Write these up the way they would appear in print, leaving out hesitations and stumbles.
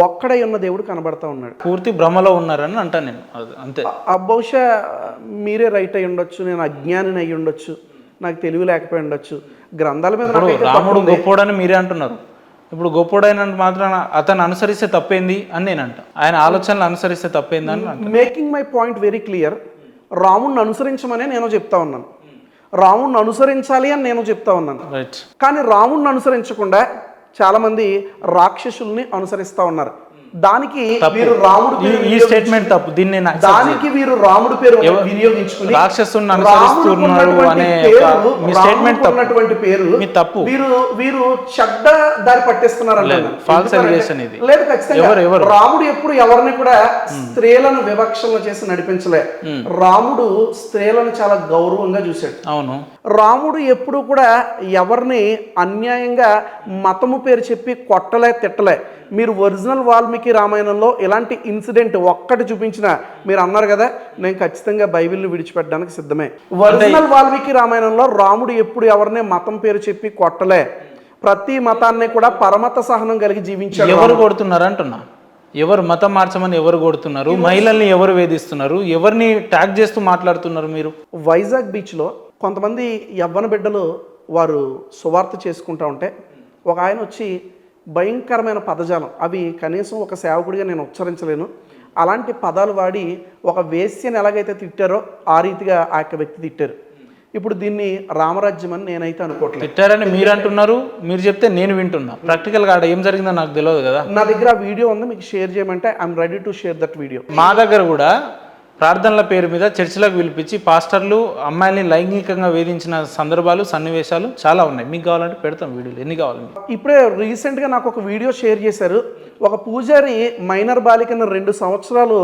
ఒక్కడై ఉన్న దేవుడు కనబడతా ఉన్నాడు. పూర్తి భ్రమలో ఉన్నారని అంటాను నేను, అంతే. బహుశా మీరే రైట్ అయి ఉండొచ్చు, నేను అజ్ఞానిని అయి ఉండొచ్చు, నాకు తెలివి లేకపోయి ఉండొచ్చు. గ్రంథాల మీద రాముడు గొప్పోడని మీరే అంటున్నారు. ఇప్పుడు గొప్పోడైన మాత్రం అతను అనుసరిస్తే తప్పేంది అని నేను అంట, ఆయన ఆలోచనలు అనుసరిస్తే తప్పేంది అని. Making my point very clear. రాముడిని అనుసరించమనే నేను చెప్తా ఉన్నాను, రాముడిని అనుసరించాలి అని నేను చెప్తా ఉన్నాను. రైట్. కానీ రాముడిని అనుసరించకుండా చాలామంది రాక్షసుల్ని అనుసరిస్తూ ఉన్నారు. దానికి వీరు రాముడు ఈ స్టేట్మెంట్ తప్పు. దీన్ని దానికి వీరు రాముడు పేరు వినియోగించుకుని రాక్షసుని అనుసరిస్తున్నారు అనే మీ స్టేట్మెంట్ ఉన్నటువంటి పేరు తప్పు. వీరు చెడ్డ దారి పట్టిస్తున్నారు. ఫాల్స్ అలిగేషన్ ఇది. లేదు, ఖచ్చితంగా రాముడు ఎప్పుడు ఎవరిని కూడా స్త్రీలను వివక్షలు చేసి నడిపించలే. రాముడు స్త్రీలను చాలా గౌరవంగా చూశాడు. అవును. రాముడు ఎప్పుడు కూడా ఎవరిని అన్యాయంగా మతము పేరు చెప్పి కొట్టలే, తిట్టలే. మీరు ఒరిజినల్ వాల్మీకి రామాయణంలో ఇలాంటి ఇన్సిడెంట్ ఒక్కటి చూపించిన మీరు అన్నారు కదా, నేను ఖచ్చితంగా బైబిల్ని విడిచిపెట్టడానికి సిద్ధమే. ఒరిజినల్ వాల్మీకి రామాయణంలో రాముడు ఎప్పుడు ఎవరిని మతం పేరు చెప్పి కొట్టలే. ప్రతి మతాన్ని కూడా పరమత సహనం కలిగి జీవించాడు. ఎవరు కొడుతున్నారు అంటున్నా? ఎవరు మతం మార్చమని ఎవరు కొడుతున్నారు? మహిళల్ని ఎవరు వేధిస్తున్నారు? ఎవరిని ట్యాగ్ చేస్తూ మాట్లాడుతున్నారు మీరు? వైజాగ్ బీచ్లో కొంతమంది యవ్వన బిడ్డలు వారు సువార్త చేసుకుంటా ఉంటే ఒక ఆయన వచ్చి భయంకరమైన పదజాలం, అవి కనీసం ఒక సేవకుడిగా నేను ఉచ్చరించలేను, అలాంటి పదాలు వాడి ఒక వేశ్యని ఎలాగైతే తిట్టారో ఆ రీతిగా ఆ యొక్క వ్యక్తి తిట్టారు. ఇప్పుడు దీన్ని రామరాజ్యం అని నేనైతే అనుకోవట్లేదు. తిట్టారని మీరు అంటున్నారు, మీరు చెప్తే నేను వింటున్నా. ప్రాక్టికల్గా ఆడ ఏం జరిగిందో నాకు తెలియదు కదా. నా దగ్గర వీడియో ఉంది, మీకు షేర్ చేయమంటే I'm ready to share that video. మా దగ్గర కూడా ప్రార్థనల పేరు మీద చర్చిలకు పిలిపించి పాస్టర్లు అమ్మాయిల్ని లైంగికంగా వేధించిన సందర్భాలు, సన్నివేశాలు చాలా ఉన్నాయి. మీకు కావాలంటే పెడతాం వీడియోలు, ఎన్ని కావాలి. ఇప్పుడే రీసెంట్గా నాకు ఒక వీడియో షేర్ చేశారు. ఒక పూజారి మైనర్ బాలికను 2 సంవత్సరాలు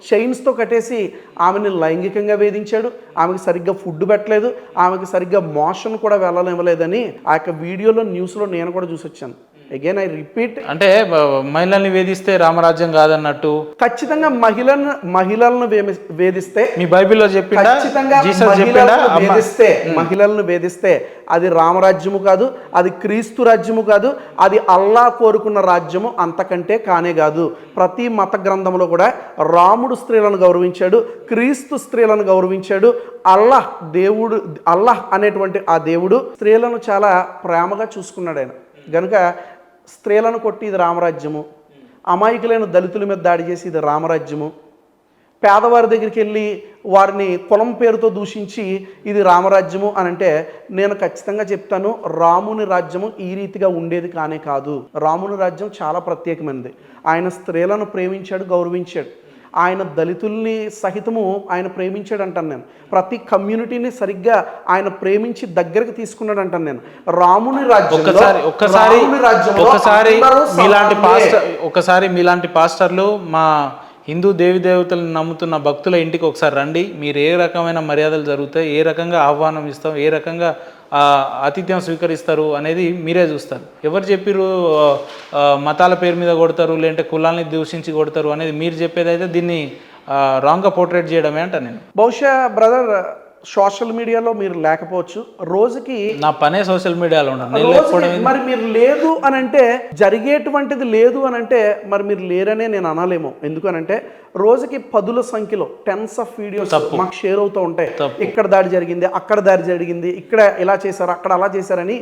చైన్స్తో కట్టేసి ఆమెను లైంగికంగా వేధించాడు. ఆమెకి సరిగ్గా ఫుడ్ పెట్టలేదు, ఆమెకి సరిగ్గా మోషన్ కూడా వెళ్ళనివ్వలేదని ఆ యొక్క వీడియోలో న్యూస్లో నేను కూడా చూసి వచ్చాను. అగైన్ ఐ రిపీట్, అంటే మహిళల్ని వేధిస్తే రామరాజ్యం కాదన్నట్టు. ఖచ్చితంగా మహిళలను వేధిస్తే మీ బైబిల్లో చెప్పిండా? ఖచ్చితంగా మహిళలను వేధిస్తే అది రామరాజ్యము కాదు, అది క్రీస్తు రాజ్యము కాదు, అది అల్లా కోరుకున్న రాజ్యము అంతకంటే కానే కాదు. ప్రతి మత గ్రంథంలో కూడా రాముడు స్త్రీలను గౌరవించాడు, క్రీస్తు స్త్రీలను గౌరవించాడు. అల్లాహ్ అనేటువంటి ఆ దేవుడు స్త్రీలను చాలా ప్రేమగా చూసుకున్నాడు ఆయన. గనుక స్త్రీలను కొట్టి ఇది రామరాజ్యము, అమాయకులైన దళితుల మీద దాడి చేసి ఇది రామరాజ్యము, పేదవారి దగ్గరికి వెళ్ళి వారిని కులం పేరుతో దూషించి ఇది రామరాజ్యము అని అంటే నేను ఖచ్చితంగా చెప్తాను, రాముని రాజ్యము ఈ రీతిగా ఉండేది కానే కాదు. రాముని రాజ్యం చాలా ప్రత్యేకమైనది. ఆయన స్త్రీలను ప్రేమించాడు, గౌరవించాడు. ఆయన దళితుల్ని సహితము ఆయన ప్రేమించాడు అంటాను నేను. ప్రతి కమ్యూనిటీని సరిగ్గా ఆయన ప్రేమించి దగ్గరకు తీసుకున్నాడు అంటాను నేను. రాముని రాజ్యం ఒకసారి మీలాంటి పాస్టర్లు మా హిందూ దేవతలను నమ్ముతున్న భక్తుల ఇంటికి ఒకసారి రండి. మీరు ఏ రకమైన మర్యాదలు జరుగుతాయి, ఏ రకంగా ఆహ్వానం ఇస్తాం, ఏ రకంగా ఆతిథ్యం స్వీకరిస్తారు అనేది మీరే చూస్తారు. ఎవరు చెప్పిరు మతాల పేరు మీద కొడతారు, లేదంటే కులాన్ని దూషించి కొడతారు అనేది మీరు చెప్పేదైతే దీన్ని రాంగ్గా పోర్ట్రేట్ చేయడమే అంట నేను. బహుశా బ్రదర్ సోషల్ మీడియాలో మీరు లేకపోవచ్చు, రోజుకి నా పనే సోషల్ మీడియాలో ఉండదు. మరి మీరు లేదు అని అంటే జరిగేటువంటిది లేదు అని అంటే మరి మీరు లేరనే నేను అనలేము. ఎందుకనంటే రోజుకి 10ల సంఖ్యలో టెన్స్ ఆఫ్ వీడియోస్ మాకు షేర్ అవుతూ ఉంటాయి. ఇక్కడ దాడి జరిగింది, అక్కడ దాడి జరిగింది, ఇక్కడ ఇలా చేశారు, అక్కడ అలా చేశారని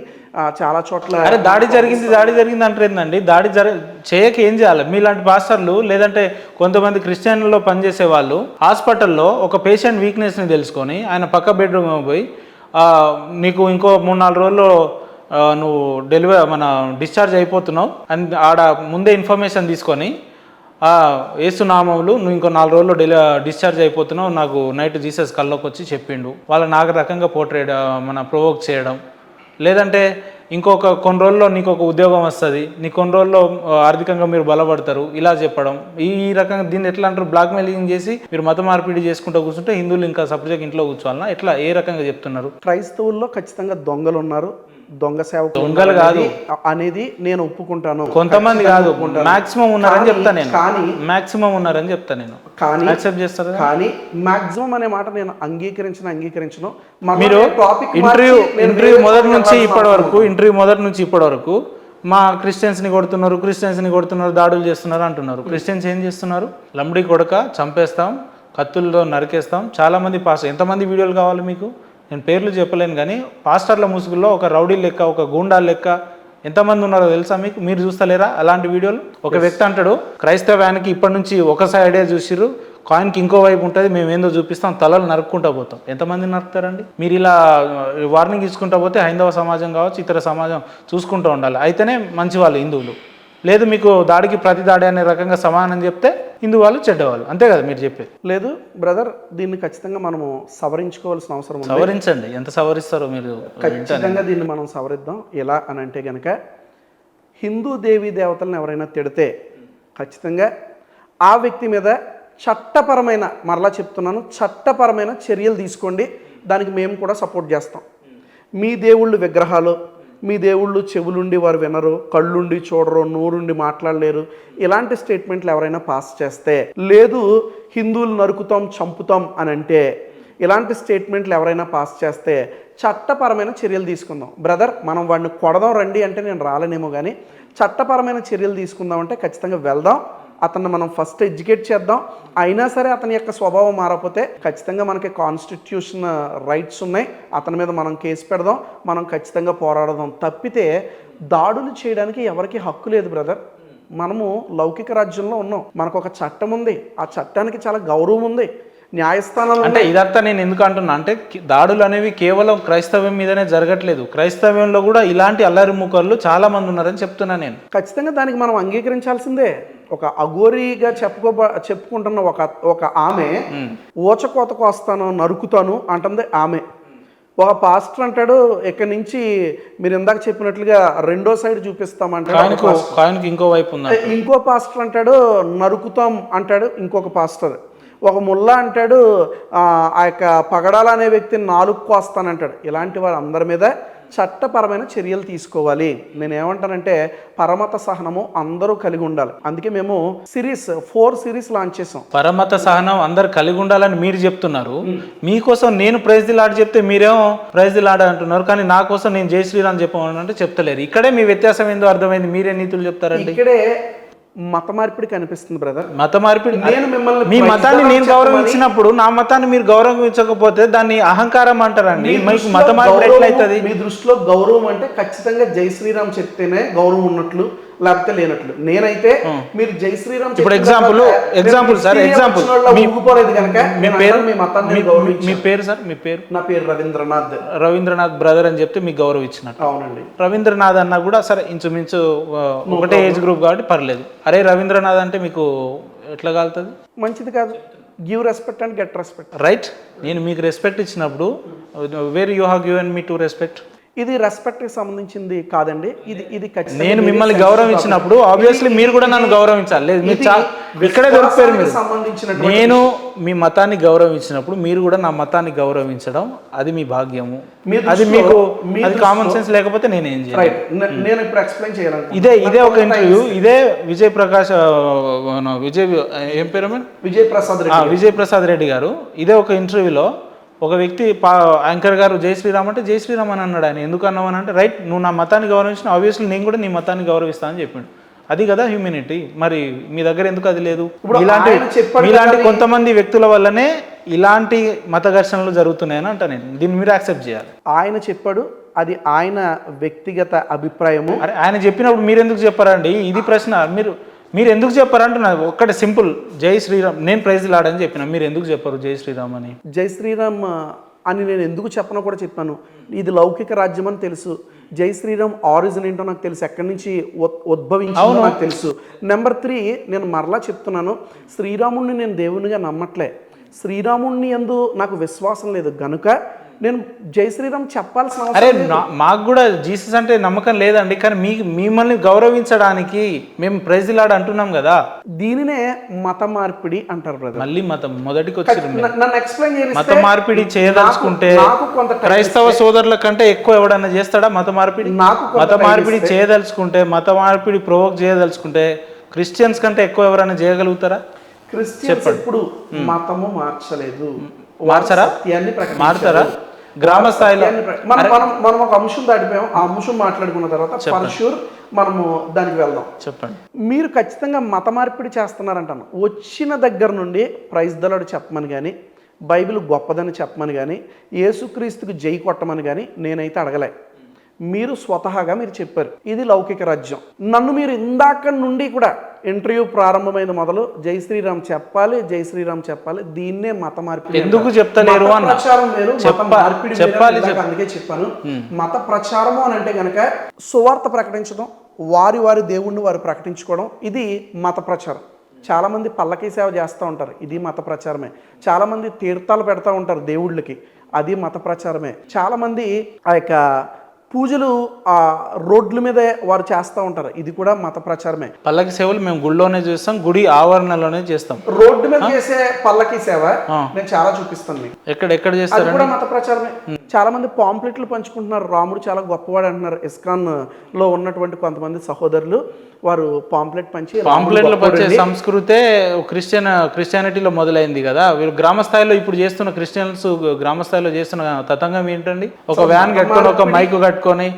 చాలా చోట్ల. అరే దాడి జరిగింది అంటారేందండి? చేయక ఏం చేయాలి? మీలాంటి పాస్టర్లు లేదంటే కొంతమంది క్రిస్టియన్లో పనిచేసే వాళ్ళు హాస్పిటల్లో ఒక పేషెంట్ వీక్నెస్ని తెలుసుకొని ఆయన పక్క బెడ్రూమ్ పోయి నీకు ఇంకో 3-4 రోజుల్లో నువ్వు డిశ్చార్జ్ అయిపోతున్నావు అని ఆడ ముందే ఇన్ఫర్మేషన్ తీసుకొని ఏసునామములు నువ్వు ఇంకో 4 రోజుల్లో డిశ్చార్జ్ అయిపోతున్నావు, నాకు నైట్ జీసస్ కల్లోకి వచ్చి చెప్పిండు. వాళ్ళ నాకు రకంగా పోర్ట్రేట్ ప్రొవోక్ చేయడం, లేదంటే కొన్ని రోజుల్లో నీకు ఒక ఉద్యోగం వస్తుంది, నీకు కొన్ని రోజుల్లో ఆర్థికంగా మీరు బలపడతారు, ఇలా చెప్పడం. ఈ రకంగా దీన్ని ఎట్లా అంటారు? బ్లాక్మెయిలింగ్ చేసి మీరు మత మార్పిడి చేసుకుంటూ కూర్చుంటే హిందువులు ఇంకా సపరేట్గా ఇంట్లో కూర్చోవాలన్నా ఎట్లా, ఏ రకంగా చెప్తున్నారు? క్రైస్తవుల్లో ఖచ్చితంగా దొంగలు ఉన్నారు, దొంగ సేవకులు దొంగలు కాదు అనేది నేను ఒప్పుకుంటాను. కొంతమంది కాదు, మాక్సిమం ఉన్నారని చెప్తా నేను. కానీ మాక్సిమం ఉన్నారని చెప్తా నేను. కానీ యాక్సెప్ట్ చేస్తారు. కానీ మాక్సిమం అనే మాట నేను అంగీకరించను. మీరు ఇంటర్వ్యూ మొదటి నుంచి ఇప్పటి వరకు మా క్రిస్టియన్స్ని కొడుతున్నారు దాడులు చేస్తున్నారు అంటున్నారు. క్రిస్టియన్స్ ఏం చేస్తున్నారు? లంబడి కొడక చంపేస్తాం, కత్తులతో నరికేస్తాం. చాలామంది పాస్టర్, ఎంతమంది వీడియోలు కావాలి మీకు? నేను పేర్లు చెప్పలేను కానీ పాస్టర్ల ముసుగుల్లో ఒక రౌడీ లెక్క, ఒక గూండా లెక్క ఎంతమంది ఉన్నారో తెలుసా మీకు? మీరు చూస్తలేరా అలాంటి వీడియోలు? ఒక వ్యక్తి అంటాడు, క్రైస్తవానికి ఇప్పటి నుంచి ఒక సైడే చూసిర్రు, కాయిన్కి ఇంకో వైపు ఉంటుంది, మేము ఏందో చూపిస్తాం, తలలు నరుక్కుంటా పోతాం. ఎంతమంది నరుకుతారండి? మీరు ఇలా వార్నింగ్ ఇచ్చుకుంటా పోతే హైందవ సమాజం కావచ్చు, ఇతర సమాజం చూసుకుంటూ ఉండాలి. అయితేనే మంచి వాళ్ళు హిందువులు. లేదు మీకు దాడికి ప్రతి దాడి అనే రకంగా సమానం చెప్తే హిందూ వాళ్ళు చెడ్డవాళ్ళు, అంతే కదా మీరు చెప్పేది? లేదు బ్రదర్, దీన్ని ఖచ్చితంగా మనము సవరించుకోవాల్సిన అవసరం ఉంది. సవరించండి, ఎంత సవరిస్తారో మీరు. ఖచ్చితంగా దీన్ని మనం సవరిద్దాం. ఎలా అని అంటే కనుక హిందూ దేవీ దేవతలను ఎవరైనా తిడితే ఖచ్చితంగా ఆ వ్యక్తి మీద చట్టపరమైన, మరలా చెప్తున్నాను, చట్టపరమైన చర్యలు తీసుకోండి. దానికి మేము కూడా సపోర్ట్ చేస్తాం. మీ దేవుళ్ళు విగ్రహాలు, మీ దేవుళ్ళు చెవులుండి వారు వినరు, కళ్ళుండి చూడరు, నోరుండి మాట్లాడలేరు, ఇలాంటి స్టేట్మెంట్లు ఎవరైనా పాస్ చేస్తే, లేదు హిందువులు నరుకుతాం చంపుతాం అని అంటే, ఇలాంటి స్టేట్మెంట్లు ఎవరైనా పాస్ చేస్తే చట్టపరమైన చర్యలు తీసుకుందాం. బ్రదర్ మనం వాడిని కొడదాం రండి అంటే నేను రాలేనేమో, కానీ చట్టపరమైన చర్యలు తీసుకుందాం అంటే ఖచ్చితంగా వెళ్దాం. అతన్ని మనం ఫస్ట్ ఎడ్యుకేట్ చేద్దాం. అయినా సరే అతని యొక్క స్వభావం మారకపోతే ఖచ్చితంగా మనకి కాన్స్టిట్యూషన్ రైట్స్ ఉన్నాయి, అతని మీద మనం కేసు పెడదాం, మనం ఖచ్చితంగా పోరాడదాం. తప్పితే దాడులు చేయడానికి ఎవరికి హక్కు లేదు బ్రదర్. మనము లౌకిక రాజ్యంలో ఉన్నాం, మనకు ఒక చట్టం ఉంది, ఆ చట్టానికి చాలా గౌరవం ఉంది, న్యాయస్థానాలు అంటే ఇదంతా నేను ఎందుకు అంటున్నా అంటే దాడులు అనేవి కేవలం క్రైస్తవ్యం మీదనే జరగట్లేదు, క్రైస్తవ్యంలో కూడా ఇలాంటి అల్లరి ముఖర్లు చాలా మంది ఉన్నారని చెప్తున్నా నేను. ఖచ్చితంగా దానికి మనం అంగీకరించాల్సిందే. ఒక అఘోరిగా చెప్పుకుంటున్న ఒక ఆమె ఊచకోత కోస్తాను నరుకుతాను అంటుంది ఆమె. ఒక పాస్టర్ అంటాడు, ఇక్కడి నుంచి మీరు ఇందాక చెప్పినట్లుగా రెండో సైడ్ చూపిస్తామంటాడు, ఇంకో వైపు ఉంది. ఇంకో పాస్టర్ అంటాడు నరుకుతాం అంటాడు ఇంకొక పాస్టర్. ఒక ముల్లా అంటాడు ఆ యొక్క పగడాల అనే వ్యక్తిని నాలుగు కోస్తానంటాడు. ఇలాంటి వారు అందరి మీద చట్టపరమైన చర్యలు తీసుకోవాలి. నేను ఏమంటానంటే పరమత సహనము అందరూ కలిగి ఉండాలి. అందుకే మేము 4 సిరీస్ లాంచ్ చేసాం. పరమత సహనం అందరు కలిగి ఉండాలని మీరు చెప్తున్నారు. మీకోసం నేను ప్రైజ్ ది లార్డ్ చెప్తే మీరేమో ప్రైజ్ ది లార్డ్ అంటున్నారు, కానీ నా కోసం నేను జై శ్రీరామ్ చెప్పమంటే చెప్తలేరు. ఇక్కడే మీ వ్యత్యాసం ఏందో అర్థమైంది. మీరే నీతులు చెప్తారండి. ఇక్కడే మత మార్పిడి కనిపిస్తుంది బ్రదర్. మత మార్పిడి. నేను మిమ్మల్ని మీ మతాన్ని నేను గౌరవించినప్పుడు నా మతాన్ని మీరు గౌరవించకపోతే దాన్ని అహంకారం అంటారండి. మీకు మత మార్పిడి ఎట్లయితది? మీ దృష్టిలో గౌరవం అంటే ఖచ్చితంగా జై శ్రీరామ్ చెప్తేనే గౌరవం ఉన్నట్లు, లేకపోతే లేనట్లు. నేనైతే మీరు జై శ్రీరామ్ ఇప్పుడు ఎగ్జాంపుల్ సార్, ఎగ్జాంపుల్ ఊగిపోలేదు కనుక మీ పేరు, మీ మతాన్ని గౌరవించాను. మీ పేరు సార్? మీ పేరు? నా పేరు రవీంద్రనాథ్ బ్రదర్ అని చెప్తే మీకు గౌరవం ఇచ్చినట్టు. అవునండి. రవీంద్రనాథ్ అన్నా కూడా సరే ఇంచుమించు ఒకటే ఏజ్ గ్రూప్ కాబట్టి పర్లేదు. అరే రవీంద్రనాథ్ అంటే మీకు ఎట్లా కాలుతుంది? మంచిది కాదు. Give respect and get respect. Right. నేను మీకు రెస్పెక్ట్ ఇచ్చినప్పుడు where you have given me to respect. ఇది రెస్పెక్ట్ కి సంబంధించింది కాదండి. ఇది నేను మిమ్మల్ని గౌరవించినప్పుడు ఆబ్వియస్లీ మీరు కూడా నన్ను గౌరవించాలి. లేదు మీరు ఇక్కడే దొరికిపోయారు మీరు. నేను మీ మతాన్ని గౌరవించినప్పుడు మీరు కూడా నా మతాన్ని గౌరవించడం అది మీ భాగ్యము. అది మీకు అది కామన్ సెన్స్ లేకపోతే నేనేం చేయాలి? నేను ఇప్పుడు ఎక్స్ప్లెయిన్ చేయాలి. ఇదే ఒక ఇంటర్వ్యూ. ఇదే విజయ్ ఏం పేరు? విజయ్ ప్రసాద్ రెడ్డి గారు ఇదే ఒక ఇంటర్వ్యూలో ఒక వ్యక్తి యాంకర్ గారు జై శ్రీరామ్ అంటే జై శ్రీరామ్ అని అన్నాడు. ఆయన ఎందుకు అన్నామని అంటే రైట్, నువ్వు నా మతాన్ని గౌరవించిన ఆబ్వియస్లీ నేను కూడా నీ మతాన్ని గౌరవిస్తా అని చెప్పిండు. అది కదా హ్యూమినిటీ. మరి మీ దగ్గర ఎందుకు అది లేదు? ఇలాంటి కొంతమంది వ్యక్తుల వల్లనే ఇలాంటి మత ఘర్షణలు జరుగుతున్నాయని అంట. నేను దీన్ని మీరు యాక్సెప్ట్ చేయాలి. ఆయన చెప్పాడు, అది ఆయన వ్యక్తిగత అభిప్రాయము. అరే ఆయన చెప్పినప్పుడు మీరు ఎందుకు చెప్పారండి? ఇది ప్రశ్న. మీరు ఎందుకు చెప్పారంటున్నారు? ఒక్కటే సింపుల్, జై శ్రీరామ్. నేను ప్రైజ్ లార్డ్ అని చెప్పిన, మీరు ఎందుకు చెప్పారు జై శ్రీరామ్ అని? జై శ్రీరామ్ అని నేను ఎందుకు చెప్పనో కూడా చెప్పాను. ఇది లౌకిక రాజ్యం అని తెలుసు. జై శ్రీరామ్ ఆరిజిన్ ఏంటో నాకు తెలుసు, ఎక్కడి నుంచి ఉద్భవించిందో నాకు తెలుసు. నెంబర్ 3, నేను మరలా చెప్తున్నాను, శ్రీరాముడిని నేను దేవునిగా నమ్మట్లే. శ్రీరాముడిని యందు నాకు విశ్వాసం లేదు గనుక నేను జై శ్రీరామ్ చెప్పాల్సిన అవసరం. అరే మాకు కూడా జీసస్ అంటే నమ్మకం లేదండి, కానీ మిమ్మల్ని గౌరవించడానికి మేము ప్రైజ్ ది లార్డ్ అంటున్నాం కదా. దీనినే మత మార్పిడి అంటారు బ్రదర్. మళ్ళీ మతం మొదటికి వచ్చి నన్ను ఎక్స్ప్లెయిన్ చేయాలి. మత మార్పిడి చేయదలుచుకుంటే క్రైస్తవ సోదరుల కంటే ఎక్కువ ఎవడన్నా చేస్తాడా మత మార్పిడి? మత మార్పిడి చేయదలుచుకుంటే, మత మార్పిడి ప్రొవోక్ చేయదలుచుకుంటే క్రిస్టియన్స్ కంటే ఎక్కువ ఎవరైనా చేయగలుగుతారా? క్రిస్టియన్స్ ఎప్పుడు మతము మార్చలేదు. మార్చరా? మారుతారా? గ్రామ స్థాయిలో మనం ఒక అంశం దాటిపోయాం. ఆ అంశం మాట్లాడుకున్న తర్వాత ఫర్ షూర్ మనము దానికి వెళ్దాం. చెప్పండి. మీరు ఖచ్చితంగా మత మార్పిడి చేస్తున్నారంటాను. వచ్చిన దగ్గర నుండి ప్రైజ్ ద లార్డ్ చెప్పమని కానీ, బైబిల్ గొప్పదని చెప్పమని కానీ, యేసుక్రీస్తుకు జై కొట్టమని కానీ నేనైతే అడగలే. మీరు స్వతహాగా మీరు చెప్పారు ఇది లౌకిక రాజ్యం. నన్ను మీరు ఇందాక నుండి కూడా ఇంటర్వ్యూ ప్రారంభమైన మొదలు జై శ్రీరామ్ చెప్పాలి, జై శ్రీరామ్ చెప్పాలి, దీన్నే మత మార్పిడి. ఎందుకు చెప్తలేరు అన్న ప్రచారం వేరు, మత మార్పిడి చెప్పాలి. అందుకే చెప్పాను. మత ప్రచారము అని అంటే గనక సువార్త ప్రకటించడం, వారి వారి దేవుణ్ణి వారు ప్రకటించుకోవడం, ఇది మత ప్రచారం. చాలామంది పల్లకీ సేవ చేస్తూ ఉంటారు, ఇది మత ప్రచారమే. చాలామంది తీర్థాలు పెడతా ఉంటారు దేవుళ్ళకి, అది మత ప్రచారమే. చాలామంది ఆ యొక్క పూజలు ఆ రోడ్ల మీదే వారు చేస్తూ ఉంటారు, ఇది కూడా మత ప్రచారమే. పల్లకి సేవలు మేము గుడిలోనే చేస్తాం, గుడి ఆవరణలోనే చేస్తాం. రోడ్డు మీద చేసే పల్లకి సేవ నేను చాలా చూపిస్తాను మీకు. ఎక్కడ చేస్తారు, అది కూడా మత ప్రచారమే. చాలా మంది పాంప్లెట్లు పంచుకుంటున్నారు, రాముడు చాలా గొప్పవాడు అంటున్నారు. ఇస్కాన్ లో ఉన్నటువంటి కొంతమంది సహోదరులు వారు పాంప్లెట్ పాంప్లెట్లు పంచే సంస్కృతే క్రిస్టియానిటీలో మొదలైంది కదా. వీళ్ళు గ్రామ స్థాయిలో ఇప్పుడు చేస్తున్న క్రిస్టియన్స్ గ్రామ స్థాయిలో చేస్తున్న తతంగం ఏంటండి? ఒక వ్యాన్ కట్టుకొని, ఒక మైక్ కట్టుకొని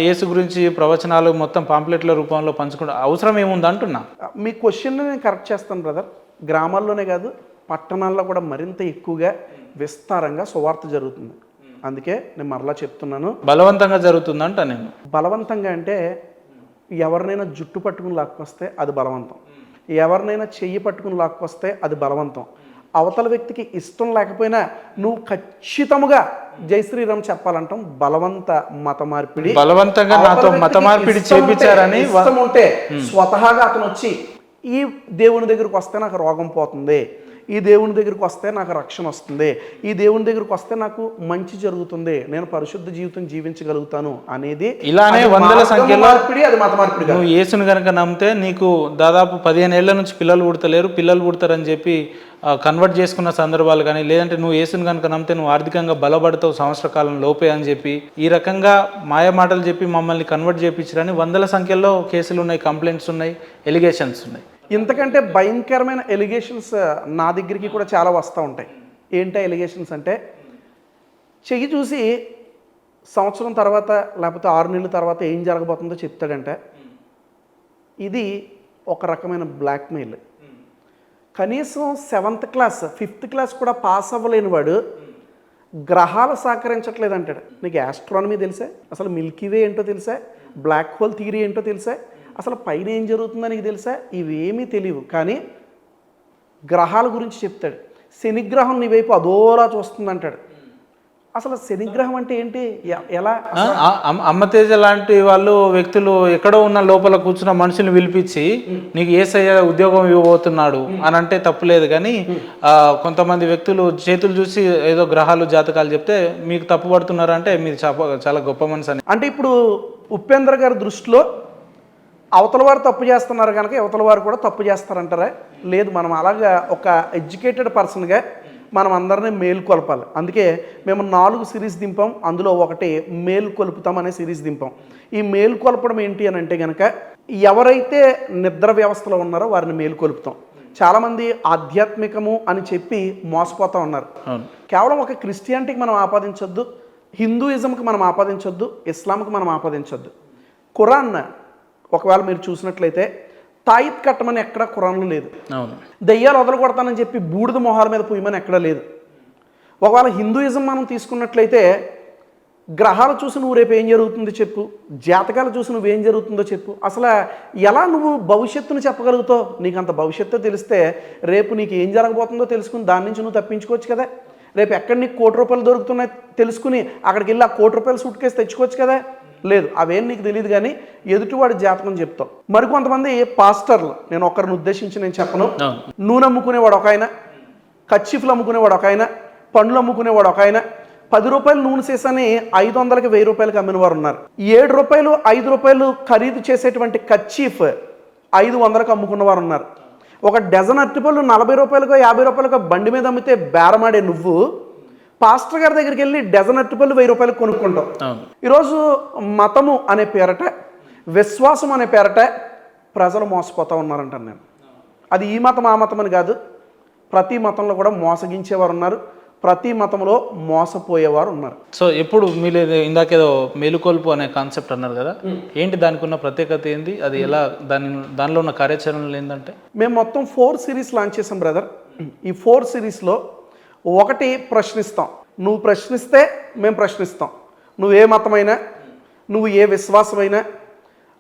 యేసు గురించి ప్రవచనాలు మొత్తం పాంప్లెట్ల రూపంలో పంచుకుంటూ అవసరం ఏముంది అంటున్నా. మీ క్వశ్చన్ నేను కరెక్ట్ చేస్తాను బ్రదర్. గ్రామాల్లోనే కాదు, పట్టణాల్లో కూడా మరింత ఎక్కువగా విస్తారంగా సువార్త జరుగుతుంది. అందుకే నేను మరలా చెప్తున్నాను, బలవంతంగా జరుగుతుందంట. నేను బలవంతంగా అంటే ఎవరినైనా జుట్టు పట్టుకుని లాక్కొస్తే అది బలవంతం, ఎవరినైనా చెయ్యి పట్టుకుని లాక్కొస్తే అది బలవంతం. అవతల వ్యక్తికి ఇష్టం లేకపోయినా నువ్వు ఖచ్చితముగా జై శ్రీరామ్ చెప్పాలంటాం బలవంత మత మార్పిడి. బలవంతంగా నాతో మత మార్పిడి చేపించారని ఇష్టం ఉంటే స్వతహాగా అతను వచ్చి ఈ దేవుని దగ్గరకు వస్తే నాకు రోగం పోతుంది, ఈ దేవుని దగ్గరికి వస్తే నాకు రక్షణ వస్తుంది, ఈ దేవుని దగ్గరికి వస్తే నాకు మంచి జరుగుతుంది, నేను పరిశుద్ధ జీవితం జీవించగలుగుతాను అనేది ఇలానే వందల సంఖ్యలో మార్పిడి, అది మత మార్పిడి. నువ్వు యేసుని కనుక నమ్మితే నీకు దాదాపు 15 ఏళ్ల నుంచి పిల్లలు పుడతలేరు, పిల్లలు పుడతారని చెప్పి కన్వర్ట్ చేసుకున్న సందర్భాలు కానీ, లేదంటే నువ్వు యేసుని కనుక నమ్మితే నువ్వు ఆర్థికంగా బలపడతావు సంవత్సర కాలం లోపే అని చెప్పి ఈ రకంగా మాయ మాటలు చెప్పి మమ్మల్ని కన్వర్ట్ చేయించారని వందల సంఖ్యలో కేసులు ఉన్నాయి, కంప్లైంట్స్ ఉన్నాయి, ఎలిగేషన్స్ ఉన్నాయి. ఇంతకంటే భయంకరమైన ఎలిగేషన్స్ నా దగ్గరికి కూడా చాలా వస్తూ ఉంటాయి. ఏంటో ఎలిగేషన్స్ అంటే, చెయ్యి చూసి సంవత్సరం తర్వాత లేకపోతే 6 నెలల తర్వాత ఏం జరగబోతుందో చెప్తాడంటే, ఇది ఒక రకమైన బ్లాక్మెయిల్. కనీసం 7th క్లాస్ 5th క్లాస్ కూడా పాస్ అవ్వలేని వాడు గ్రహాలు సహకరించట్లేదు అంటాడు. నీకు ఆస్ట్రానమీ తెలుసా? అసలు మిల్కీవే ఏంటో తెలుసా? బ్లాక్ హోల్ థియరీ ఏంటో తెలుసా? అసలు పైన ఏం జరుగుతుందో నీకు తెలుసా? ఇవేమీ తెలియవు, కానీ గ్రహాల గురించి చెప్తాడు. శనిగ్రహం నీ వైపు అదోలా చూస్తుంది అంటాడు. అసలు శనిగ్రహం అంటే ఏంటి? ఎలా? అమ్మతేజ లాంటి వాళ్ళు వ్యక్తులు ఎక్కడో ఉన్న లోపల కూర్చున్న మనుషుల్ని పిలిపించి నీకు యేసయ్య ఉద్యోగం ఇవ్వబోతున్నాడు అని అంటే తప్పులేదు, కానీ కొంతమంది వ్యక్తులు చేతులు చూసి ఏదో గ్రహాలు జాతకాలు చెప్తే మీకు తప్పు పడుతున్నారు అంటే మీరు చాలా గొప్ప మనిషి అని. అంటే ఇప్పుడు ఉపేంద్ర గారి దృష్టిలో అవతల వారు తప్పు చేస్తున్నారు కనుక యువతల వారు కూడా తప్పు చేస్తారంటారా? లేదు, మనం అలాగా ఒక ఎడ్యుకేటెడ్ పర్సన్గా మనం అందరినీ మేలుకొల్పాలి. అందుకే మేము 4 సిరీస్ దింపాం, అందులో ఒకటి మేలుకొల్పుతాం అనే సిరీస్ దింపాం. ఈ మేలుకొల్పడం ఏంటి అని అంటే కనుక ఎవరైతే నిద్ర వ్యవస్థలో ఉన్నారో వారిని మేలుకొల్పుతాం. చాలామంది ఆధ్యాత్మికము అని చెప్పి మోసపోతూ ఉన్నారు. కేవలం ఒక క్రిస్టియానిటీకి మనం ఆపాదించొద్దు, హిందూయిజంకి మనం ఆపాదించొద్దు, ఇస్లాంకి మనం ఆపాదించొద్దు. ఖురాన్ ఒకవేళ మీరు చూసినట్లయితే తాయిత్ కట్టమని ఎక్కడ ఖురాన్లో లేదు. దెయ్యాలు వదలు కొడతానని చెప్పి బూడిద మొహాల మీద పూయమని ఎక్కడ లేదు. ఒకవేళ హిందూయిజం మనం తీసుకున్నట్లయితే గ్రహాలు చూసి నువ్వు రేపు ఏం జరుగుతుందో చెప్పు, జాతకాలు చూసి నువ్వేం జరుగుతుందో చెప్పు. అసలు ఎలా నువ్వు భవిష్యత్తును చెప్పగలుగుతావు? నీకు అంత భవిష్యత్తు తెలిస్తే రేపు నీకు ఏం జరగబోతుందో తెలుసుకుని దాని నుంచి నువ్వు తప్పించుకోవచ్చు కదా. రేపు ఎక్కడ నీకు ₹1,00,00,000 దొరుకుతున్నాయి తెలుసుకుని అక్కడికి వెళ్ళి ఆ ₹1,00,00,000 సూట్ కేసు తెచ్చుకోవచ్చు కదా. లేదు, అవేం నీకు తెలియదు, కానీ ఎదుటివాడి జాతకం చెప్తావు. మరికొంతమంది పాస్టర్లు, నేను ఒకరిని ఉద్దేశించి నేను చెప్పను, నూనె అమ్ముకునేవాడు ఒక ఆయన, కచ్చిఫ్లు అమ్ముకునేవాడు ఒక ఆయన, పండ్లు అమ్ముకునేవాడు ఒక ఆయన, ₹10 నూనె సీసాని 500కి ₹1000 అమ్మిన వారు ఉన్నారు. ₹7 ₹5 ఖరీదు చేసేటువంటి కచ్చీఫ్ 500కి అమ్ముకున్న వారు ఉన్నారు. ఒక డజన్ అరటిపళ్ళు ₹40 ₹50 బండి మీద అమ్మితే బేరమాడే నువ్వు పాస్టర్ గారి దగ్గరికి వెళ్ళి డజన్ అరటిపళ్ళు ₹1000 కొనుక్కుంటాం. ఈరోజు మతము అనే పేరట, విశ్వాసం అనే పేరట ప్రజలు మోసపోతూ ఉన్నారంటాను నేను. అది ఈ మతం ఆ మతం అని కాదు, ప్రతి మతంలో కూడా మోసగించేవారు ఉన్నారు, ప్రతి మతంలో మోసపోయేవారు ఉన్నారు. సో ఎప్పుడు మీరు ఇందాకేదో మేలుకొల్పు అనే కాన్సెప్ట్ అన్నారు కదా, ఏంటి దానికి ఉన్న ప్రత్యేకత ఏంది, అది ఎలా దానిలో ఉన్న కార్యాచరణలు ఏంటంటే? మేము మొత్తం 4 సిరీస్ లాంచ్ చేసాం బ్రదర్. ఈ 4 సిరీస్లో ఒకటి ప్రశ్నిస్తాం. నువ్వు ప్రశ్నిస్తే మేము ప్రశ్నిస్తాం. నువ్వు ఏ మతమైనా, నువ్వు ఏ విశ్వాసమైనా,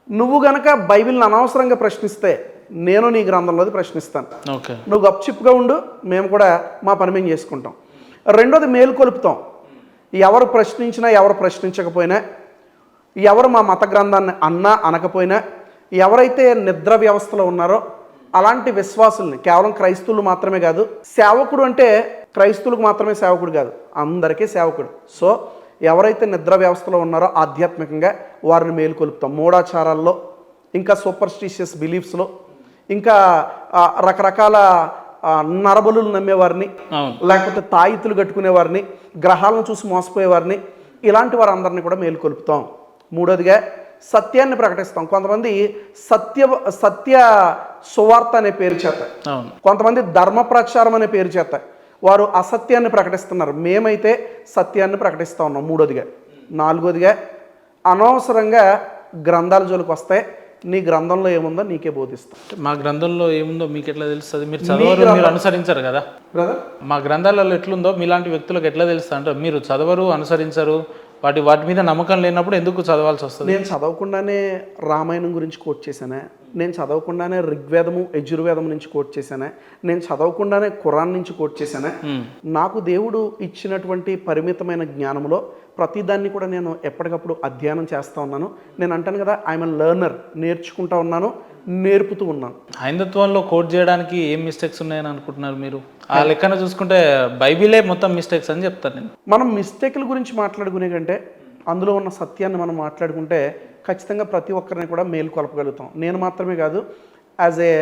నువ్వు గనక బైబిల్ని అనవసరంగా ప్రశ్నిస్తే నేను నీ గ్రంథంలోది ప్రశ్నిస్తాను. ఓకే, నువ్వు గప్చిప్గా ఉండు, మేము కూడా మా పని మేము చేసుకుంటాం. రెండోది మేలుకొలుపుతాం. ఎవరు ప్రశ్నించినా, ఎవరు ప్రశ్నించకపోయినా, ఎవరు మా మత గ్రంథాన్ని అన్నా అనకపోయినా, ఎవరైతే నిద్ర వ్యవస్థలో ఉన్నారో అలాంటి విశ్వాసుల్ని, కేవలం క్రైస్తవులు మాత్రమే కాదు, సేవకుడు అంటే క్రైస్తవులకు మాత్రమే సేవకుడు కాదు, అందరికీ సేవకుడు. సో ఎవరైతే నిద్ర వ్యవస్థలో ఉన్నారో ఆధ్యాత్మికంగా వారిని మేలుకొలుపుతాం. మూఢాచారాల్లో, ఇంకా సూపర్స్టిషియస్ బిలీఫ్స్లో, ఇంకా రకరకాల నరబలులు నమ్మేవారిని, లేకపోతే తాయితులు కట్టుకునేవారిని, గ్రహాలను చూసి మోసపోయేవారిని, ఇలాంటి వారందరినీ కూడా మేలుకొలుపుతాం. మూడోదిగా సత్యాన్ని ప్రకటిస్తాం. కొంతమంది సత్య సువార్త అనే పేరు చేత, కొంతమంది ధర్మ ప్రచారం అనే పేరు చేత వారు అసత్యాన్ని ప్రకటిస్తున్నారు. మేమైతే సత్యాన్ని ప్రకటిస్తూ ఉన్నాం. మూడోదిగా. నాలుగోదిగా అనవసరంగా గ్రంథాల జోలికి వస్తే నీ గ్రంథంలో ఏముందో నీకే బోధిస్తాం. మా గ్రంథంలో ఏముందో మీకు ఎట్లా తెలుస్తుంది? మీరు చదవరు, మీరు అనుసరించరు కదా బ్రదర్. మా గ్రంథాలలో ఎట్లుందో మీలాంటి వ్యక్తులకు ఎట్లా తెలుస్తుంది అంటే, మీరు చదవరు, అనుసరించరు, వాటి మీద నమ్మకం లేనప్పుడు ఎందుకు చదవాల్సి వస్తుంది? నేను చదవకుండానే రామాయణం గురించి కోట్ చేశానే, నేను చదవకుండానే ఋగ్వేదము యజుర్వేదం నుంచి కోట్ చేశానే, నేను చదవకుండానే ఖురాన్ నుంచి కోట్ చేశానే. నాకు దేవుడు ఇచ్చినటువంటి పరిమితమైన జ్ఞానంలో ప్రతిదాన్ని కూడా నేను ఎప్పటికప్పుడు అధ్యయనం చేస్తూ ఉన్నాను. నేను అంటాను కదా, ఐఎమ్ ఎ లెర్నర్, నేర్చుకుంటా ఉన్నాను, నేర్పుతూ ఉన్నాను. హైందత్వంలో కోట్ చేయడానికి ఏం మిస్టేక్స్ ఉన్నాయని అనుకుంటున్నారు మీరు? ఆ లెక్కన చూసుకుంటే బైబిలే మొత్తం మిస్టేక్స్ అని చెప్తాను నేను. మనం మిస్టేక్ల గురించి మాట్లాడుకునే కంటే అందులో ఉన్న సత్యాన్ని మనం మాట్లాడుకుంటే ఖచ్చితంగా ప్రతి ఒక్కరిని కూడా మేలుకొల్పగలుగుతాం. నేను మాత్రమే కాదు, యాజ్ ఏ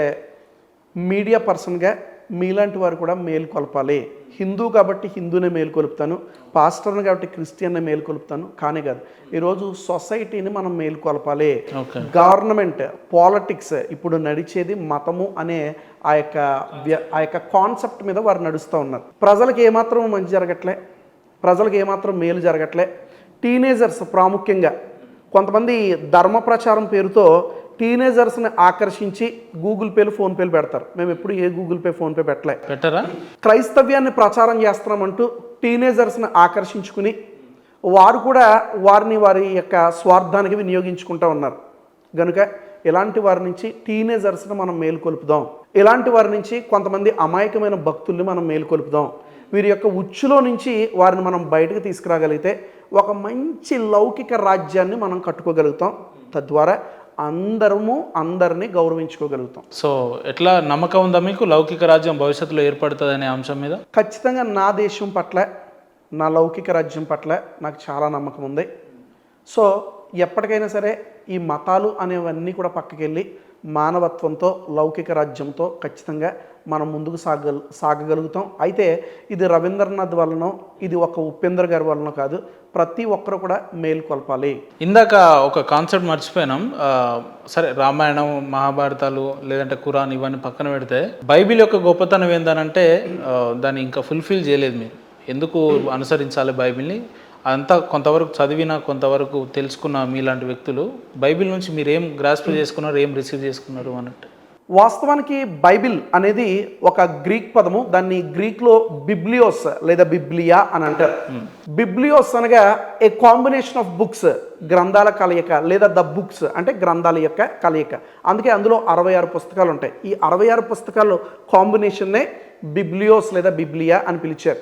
మీడియా పర్సన్గా మీలాంటి వారు కూడా మేలుకొల్పాలి. హిందూ కాబట్టి హిందూనే మేలుకొలుపుతాను, పాస్టర్ని కాబట్టి క్రిస్టియన్నే మేలుకొలుపుతాను. కానీ కాదు, ఈరోజు సొసైటీని మనం మేలుకొల్పాలి. గవర్నమెంట్, పాలిటిక్స్ ఇప్పుడు నడిచేది మతము అనే ఆ యొక్క కాన్సెప్ట్ మీద వారు నడుస్తూ ఉన్నారు. ప్రజలకు ఏమాత్రం మంచి జరగట్లే, ప్రజలకు ఏమాత్రం మేలు జరగట్లే. టీనేజర్స్ ప్రాముఖ్యంగా కొంతమంది ధర్మ ప్రచారం పేరుతో టీనేజర్స్ని ఆకర్షించి గూగుల్ పేలు, ఫోన్పేలు పెడతారు. మేము ఎప్పుడు ఏ గూగుల్ పే, ఫోన్పే పెట్టరా? క్రైస్తవ్యాన్ని ప్రచారం చేస్తున్నామంటూ టీనేజర్స్ని ఆకర్షించుకుని వారు కూడా వారి యొక్క స్వార్థానికి వినియోగించుకుంటూ ఉన్నారు. కనుక ఇలాంటి వారి నుంచి టీనేజర్స్ని మనం మేలుకొలుపుదాం. ఇలాంటి వారి నుంచి కొంతమంది అమాయకమైన భక్తుల్ని మనం మేలుకొలుపుదాం. వీరి యొక్క ఉచ్చులో నుంచి వారిని మనం బయటకు తీసుకురాగలిగితే ఒక మంచి లౌకిక రాజ్యాన్ని మనం కట్టుకోగలుగుతాం. తద్వారా అందరినీ గౌరవించుకోగలుగుతాం. సో ఎట్లా నమ్మకం ఉందా మీకు లౌకిక రాజ్యం భవిష్యత్తులో ఏర్పడుతుంది అనే అంశం మీద? ఖచ్చితంగా నా దేశం పట్ల, నా లౌకిక రాజ్యం పట్ల నాకు చాలా నమ్మకం ఉంది. సో ఎప్పటికైనా సరే ఈ మతాలు అనేవన్నీ కూడా పక్కకెళ్ళి మానవత్వంతో, లౌకిక రాజ్యంతో ఖచ్చితంగా మనం ముందుకు సాగగలుగుతాం. అయితే ఇది రవీంద్రనాథ్ వలనో, ఇది ఒక ఉపేంద్ర గారి వలనో కాదు, ప్రతి ఒక్కరు కూడా మేలుకొల్పాలి. ఇందాక ఒక కాన్సెప్ట్ మర్చిపోయినాం. సరే, రామాయణం, మహాభారతాలు, లేదంటే ఖురాన్ ఇవన్నీ పక్కన పెడితే బైబిల్ యొక్క గొప్పతనం ఏందనంటే దాన్ని ఇంకా ఫుల్ఫిల్ చేయలేదు మీరు. ఎందుకు అనుసరించాలి బైబిల్ని? అంతా కొంతవరకు చదివిన, కొంతవరకు తెలుసుకున్న మీలాంటి వ్యక్తులు బైబిల్ నుంచి మీరు ఏం గ్రాస్ప్ చేసుకున్నారు, ఏం రిసీవ్ చేసుకున్నారు అన్నట్టు? వాస్తవానికి బైబిల్ అనేది ఒక గ్రీక్ పదము. దాన్ని గ్రీక్లో బిబ్లియోస్ లేదా బిబ్లియా అని అంటారు. బిబ్లియోస్ అనగా ఏ కాంబినేషన్ ఆఫ్ బుక్స్, గ్రంథాల కలయిక, లేదా ద బుక్స్ అంటే గ్రంథాల యొక్క కలయిక. అందుకే అందులో 66 పుస్తకాలు ఉంటాయి. ఈ 66 పుస్తకాలు కాంబినేషన్నే బిబ్లియోస్ లేదా బిబ్లియా అని పిలిచారు.